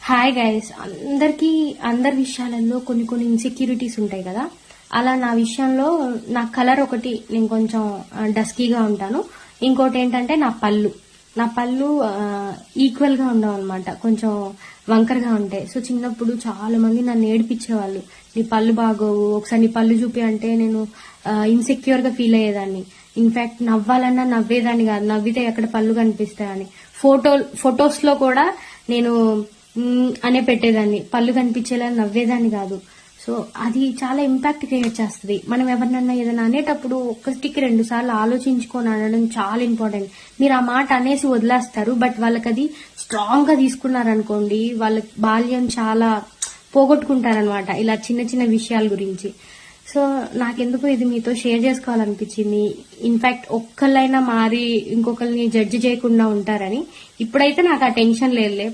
Hi guys, అందరి విషయాలలో కొన్ని కొన్ని ఇన్సెక్యూరిటీస్ ఉంటాయి కదా. అలా నా విషయంలో నా కలర్ ఒకటి, నేను కొంచెం డస్కీగా ఉంటాను. ఇంకోటి ఏంటంటే నా పళ్ళు ఈక్వల్ గా ఉండవు అనమాట, కొంచెం వంకరగా ఉంటాయి. సో చిన్నప్పుడు చాలా మంది నన్ను ఏడిపించేవాళ్ళు, నీ పళ్ళు బాగోవు, ఒకసారి నీ పళ్ళు చూపి అంటే నేను ఇన్సెక్యూర్ గా ఫీల్ అయ్యేదాన్ని. ఇన్ఫాక్ట్ నవ్వాలన్నా నవ్వేదాన్ని కాదు, నవ్వితే ఎక్కడ పళ్ళు కనిపిస్తాయని. ఫొటోస్ లో కూడా నేను అనే పెట్టేదాన్ని, పళ్ళు కనిపించేలా నవ్వేదాన్ని కాదు. సో అది చాలా ఇంపాక్ట్ క్రియేట్ చేస్తుంది. మనం ఎవరినన్నా ఏదైనా అనేటప్పుడు ఒకటికి 2 సార్లు ఆలోచించుకొని అనడం చాలా ఇంపార్టెంట్. మీరు ఆ మాట అనేసి వదిలేస్తారు, బట్ వాళ్ళకి అది స్ట్రాంగ్ గా తీసుకున్నారనుకోండి, వాళ్ళ బాల్యం చాలా పోగొట్టుకుంటారనమాట ఇలా చిన్న చిన్న విషయాల గురించి. సో నాకెందుకు ఇది మీతో షేర్ చేసుకోవాలనిపించింది. ఇన్ఫాక్ట్ ఒక్కళ్ళైనా మారి ఇంకొకరిని జడ్జి చేయకుండా ఉంటారని. ఇప్పుడైతే నాకు ఆ టెన్షన్ లేదులే.